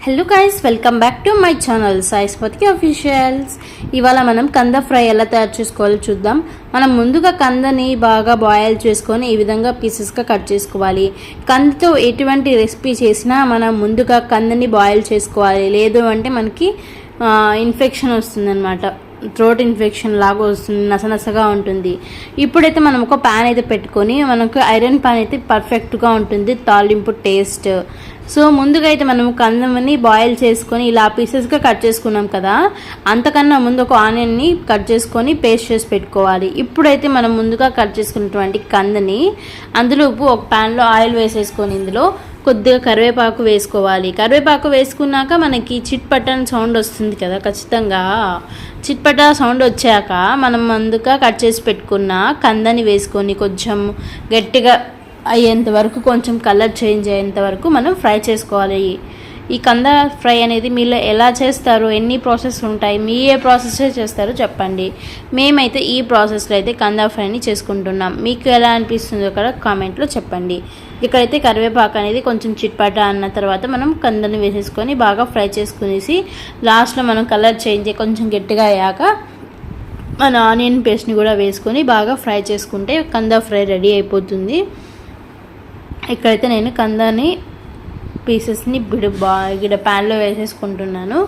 Hello guys, welcome back to my channel Sai స్ఫూర్తి officials. ఇవాళ మనం కంద ఫ్రై ఎలా తయారు చేసుకోవాలో చూద్దాం. మనం ముందుగా కందని బాగా బాయిల్ చేసుకొని ఈ విధంగా పీసెస్గా కట్ చేసుకోవాలి. కందతో ఎటువంటి రెసిపీ చేసినా మనం ముందుగా కందని బాయిల్ చేసుకోవాలి, లేదు అంటే మనకి ఇన్ఫెక్షన్ వస్తుందన్నమాట. థ్రోట్ ఇన్ఫెక్షన్ లాగా వస్తుంది, నసనసగా ఉంటుంది. ఇప్పుడైతే మనం ఒక ప్యాన్ అయితే పెట్టుకొని, మనకు ఐరన్ ప్యాన్ అయితే పర్ఫెక్ట్గా ఉంటుంది తాలింపు టేస్ట్. సో ముందుగా అయితే మనం కందమని బాయిల్ చేసుకొని ఇలా పీసెస్గా కట్ చేసుకున్నాం కదా, అంతకన్నా ముందు ఒక ఆనియన్ని కట్ చేసుకొని పేస్ట్ చేసి పెట్టుకోవాలి. ఇప్పుడైతే మనం ముందుగా కట్ చేసుకున్నటువంటి కందని అందులో ఒక ప్యాన్లో ఆయిల్ వేసేసుకొని ఇందులో కొద్దిగా కరివేపాకు వేసుకోవాలి. కరివేపాకు వేసుకున్నాక మనకి చిట్పట్టని సౌండ్ వస్తుంది కదా, ఖచ్చితంగా చిట్పట సౌండ్ వచ్చాక మనం ముందుగా కట్ చేసి పెట్టుకున్న కందని వేసుకొని కొంచెం గట్టిగా అయ్యేంత వరకు, కొంచెం కలర్ చేంజ్ అయ్యేంత వరకు మనం ఫ్రై చేసుకోవాలి. ఈ కంద ఫ్రై అనేది మీలో ఎలా చేస్తారో, ఎన్ని ప్రాసెస్ ఉంటాయి, మీ ఏ ప్రాసెస్ చేస్తారో చెప్పండి. మేమైతే ఈ ప్రాసెస్లో అయితే కంద ఫ్రైని చేసుకుంటున్నాం. మీకు ఎలా అనిపిస్తుందో కూడా కామెంట్లో చెప్పండి. ఇక్కడైతే కరివేపాకు అనేది కొంచెం చిట్పట అన్న తర్వాత మనం కందని వేసేసుకొని బాగా ఫ్రై చేసుకునేసి లాస్ట్లో మనం కలర్ చేంజ్ కొంచెం గట్టిగా అయ్యాక మన ఆనియన్ పేస్ట్ని కూడా వేసుకొని బాగా ఫ్రై చేసుకుంటే కంద ఫ్రై రెడీ అయిపోతుంది. ఇక్కడైతే నేను కందని పీసెస్ని గిడ ప్యాన్లో వేసేసుకుంటున్నాను.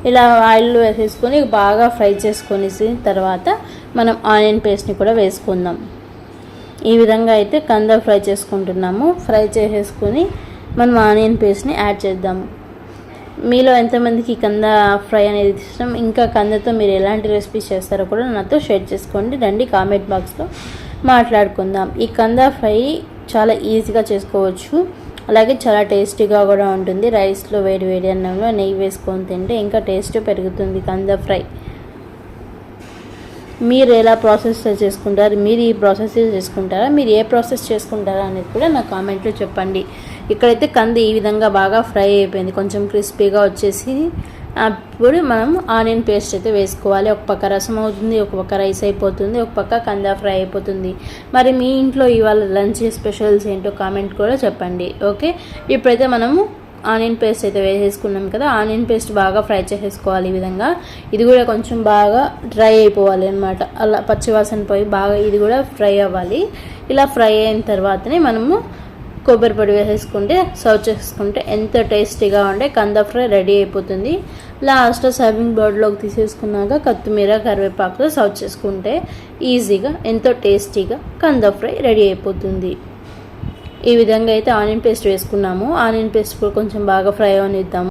ఇలా ఆయిల్లో వేసేసుకొని బాగా ఫ్రై చేసుకునేసి తర్వాత మనం ఆనియన్ పేస్ట్ని కూడా వేసుకుందాం. ఈ విధంగా అయితే కంద ఫ్రై చేసుకుంటున్నాము. ఫ్రై చేసేసుకొని మనం ఆనియన్ పేస్ట్ని యాడ్ చేద్దాము. మీలో ఎంతమందికి కంద ఫ్రై అనేది ఇష్టం, ఇంకా కందతో మీరు ఎలాంటి రెసిపీస్ చేస్తారో కూడా నాతో షేర్ చేసుకోండి. రండి కామెంట్ బాక్స్లో మాట్లాడుకుందాం. ఈ కంద ఫ్రై చాలా ఈజీగా చేసుకోవచ్చు, అలాగే చాలా టేస్టీగా కూడా ఉంటుంది. రైస్లో వేడి వేడి అన్నంలో నెయ్యి వేసుకొని తింటే ఇంకా టేస్ట్ పెరుగుతుంది కంద ఫ్రై. మీరు ఎలా ప్రాసెస్ చేసుకుంటారు, మీరు ఈ ప్రాసెస్ చేసుకుంటారా, మీరు ఏ ప్రాసెస్ చేసుకుంటారా అనేది కూడా నా కామెంట్లో చెప్పండి. ఇక్కడైతే కంద ఈ విధంగా బాగా ఫ్రై అయిపోయింది, కొంచెం క్రిస్పీగా వచ్చేసి అప్పుడు మనం ఆనియన్ పేస్ట్ అయితే వేసుకోవాలి. ఒక పక్క రసం అవుతుంది, ఒక పక్క రైస్ అయిపోతుంది, ఒక పక్క కంద ఫ్రై అయిపోతుంది. మరి మీ ఇంట్లో ఇవాళ లంచ్ స్పెషల్స్ ఏంటో కామెంట్ కూడా చెప్పండి. ఓకే, ఇప్పుడైతే మనము ఆనియన్ పేస్ట్ అయితే వేసేసుకున్నాం కదా, ఆనియన్ పేస్ట్ బాగా ఫ్రై చేసేసుకోవాలి. ఈ విధంగా ఇది కూడా కొంచెం బాగా డ్రై అయిపోవాలి అనమాట, అలా పచ్చివాసన పోయి బాగా ఇది కూడా ఫ్రై అవ్వాలి. ఇలా ఫ్రై అయిన తర్వాతనే మనము కొబ్బరి పొడి వేసేసుకుంటే సర్వ్ చేసుకుంటే ఎంతో టేస్టీగా ఉండే కంద ఫ్రై రెడీ అయిపోతుంది. లాస్ట్లో సర్వింగ్ బౌల్లోకి తీసేసుకున్నాక కొత్తిమీర కరివేపాకుతో సర్వ్ చేసుకుంటే ఈజీగా ఎంతో టేస్టీగా కంద ఫ్రై రెడీ అయిపోతుంది. ఈ విధంగా అయితే ఆనియన్ పేస్ట్ వేసుకున్నాము. ఆనియన్ పేస్ట్ కూడా కొంచెం బాగా ఫ్రై అవనిద్దాము.